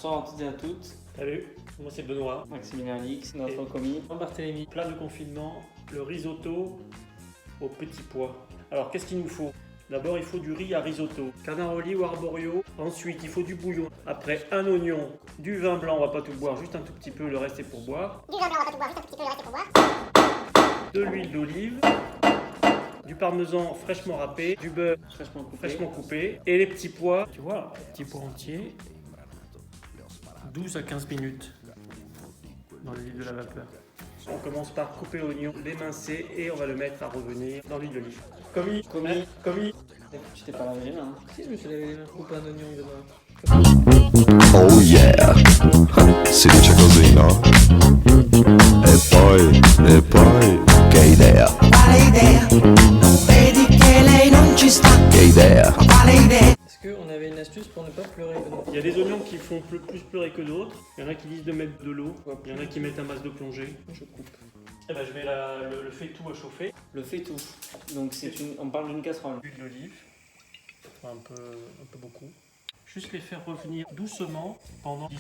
Bonsoir à toutes et à toutes. Salut, moi c'est Benoît. Maximilien Alix, notre commis. Barthélémy, plat de confinement, le risotto aux petits pois. Alors qu'est-ce qu'il nous faut? D'abord il faut du riz à risotto, canaroli ou arborio. Ensuite il faut du bouillon. Après un oignon, du vin blanc, on va pas tout boire, juste un tout petit peu, le reste est pour boire. Du vin blanc, on va pas tout boire, juste un petit peu, le reste est pour boire. De l'huile d'olive, du parmesan fraîchement râpé, du beurre fraîchement coupé et les petits pois. Tu vois, les petits pois entiers, 12 à 15 minutes dans l'huile de la vapeur. On commence par couper l'oignon, l'émincer et on va le mettre à revenir dans l'huile d'olive. Commis. Tu t'es pas lavé les mains. Si, je me suis lavé les mains, coupe un oignon demain. Oh yeah, si dice così, no? E poi, che idea? Quale idea? Non vedi che lei non ci sta? Che idea? Quale idea? Est-ce qu'on avait une astuce pour ne pas pleurer, Benoît? Il y a des oignons qui font plus pleurer que d'autres. Il y en a qui disent de mettre de l'eau. Il y en a qui mettent un masque de plongée. Je coupe. Eh ben, je mets le faitout à chauffer. Le faitout. Donc on parle d'une casserole. L'huile d'olive. Un peu beaucoup. Juste les faire revenir doucement pendant une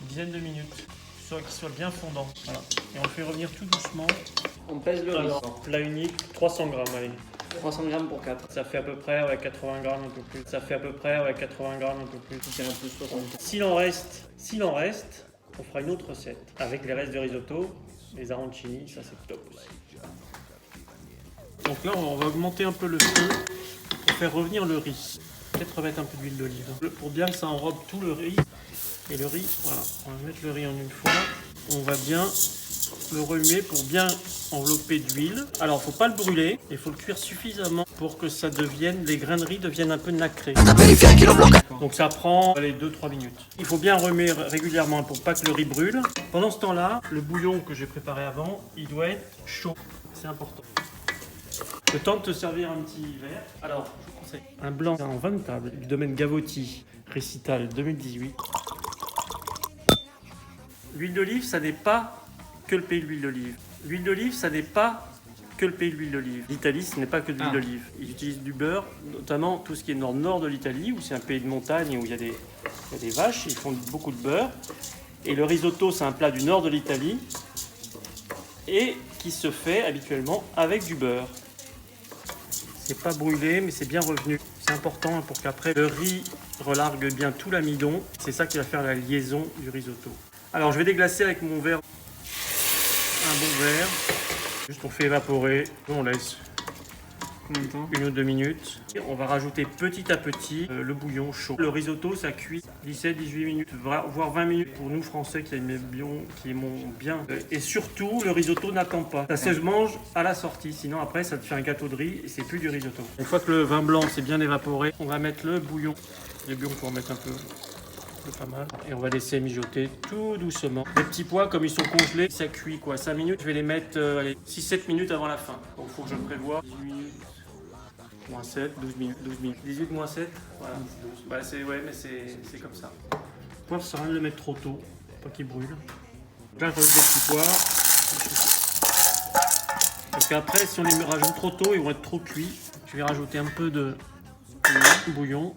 dizaine de minutes. Qu'ils soient bien fondants. Voilà. Et on le fait revenir tout doucement. On pèse le riz. Alors, plat unique, 300 grammes, allez. 300 grammes pour 4. Ça fait à peu près 80 grammes, un peu plus. Ça fait à peu près 80 grammes, un peu plus. C'est un peu 60. S'il en reste, on fera une autre recette avec les restes de risotto, les arancini, ça c'est top aussi. Donc là, on va augmenter un peu le feu pour faire revenir le riz. Peut-être remettre un peu d'huile d'olive pour bien que ça enrobe tout le riz. Et le riz, voilà, on va mettre le riz en une fois. On va bien le remuer pour bien envelopper d'huile. Alors, faut pas le brûler, il faut le cuire suffisamment pour que ça devienne, les grains de riz deviennent un peu nacrés. Donc ça prend 2-3 minutes. Il faut bien remuer régulièrement pour pas que le riz brûle. Pendant ce temps-là, le bouillon que j'ai préparé avant, il doit être chaud. C'est important. Le temps de te servir un petit verre. Alors, je vous conseille un blanc en vin de table du domaine Gavotti, Récital 2018. L'huile d'olive, ça n'est pas que le pays de l'huile d'olive. L'huile d'olive, ça n'est pas que le pays de l'huile d'olive. L'Italie, ce n'est pas que de l'huile d'olive. Ils utilisent du beurre, notamment tout ce qui est dans le nord de l'Italie, où c'est un pays de montagne, où il y a des vaches, ils font beaucoup de beurre. Et le risotto, c'est un plat du nord de l'Italie, et qui se fait habituellement avec du beurre. C'est pas brûlé, mais c'est bien revenu. C'est important pour qu'après le riz relargue bien tout l'amidon. C'est ça qui va faire la liaison du risotto. Alors je vais déglacer avec mon verre, un bon verre. Juste on fait évaporer, on laisse Combien de temps? 1 ou 2 minutes. Et on va rajouter petit à petit le bouillon chaud. Le risotto ça cuit 17-18 minutes, voire 20 minutes pour nous français qui aimons bien. Et surtout le risotto n'attend pas. Ça se mange à la sortie, sinon après ça te fait un gâteau de riz et c'est plus du risotto. Une fois que le vin blanc s'est bien évaporé, on va mettre le bouillon. Le bouillon pour mettre un peu pas mal. Et on va laisser mijoter tout doucement. Les petits pois, comme ils sont congelés, ça cuit quoi 5 minutes. Je vais les mettre 6-7 minutes avant la fin. Donc il faut que je prévoie 18 minutes. Moins 7, 12 minutes. 18 moins 7, voilà. 12. Bah ouais, mais c'est comme ça. Le poivre, ça sert à rien de le mettre trop tôt, pas qu'il brûle. Donc là, je rajoute les petits pois. Parce qu'après, si on les rajoute trop tôt, ils vont être trop cuits. Je vais rajouter un peu de bouillon.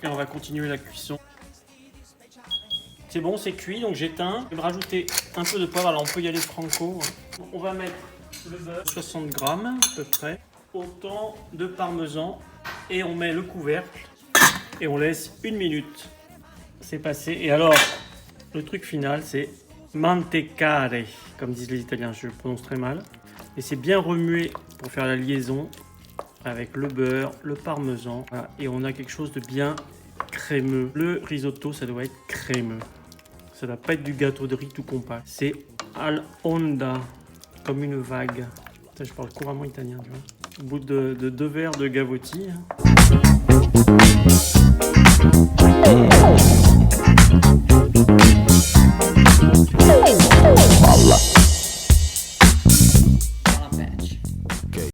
Et on va continuer la cuisson. C'est bon, c'est cuit, donc j'éteins. Je vais rajouter un peu de poivre, alors on peut y aller franco. On va mettre le beurre, 60 grammes à peu près. Autant de parmesan. Et on met le couvercle. Et on laisse 1 minute. C'est passé. Et alors, le truc final, c'est mantecare, comme disent les Italiens, je le prononce très mal. Et c'est bien remué pour faire la liaison avec le beurre, le parmesan. Voilà. Et on a quelque chose de bien crémeux. Le risotto, ça doit être crémeux. Ça ne doit pas être du gâteau de riz tout compact. C'est al onda, comme une vague. Ça, je parle couramment italien, tu vois. Au bout de 2 verres de Gavotti.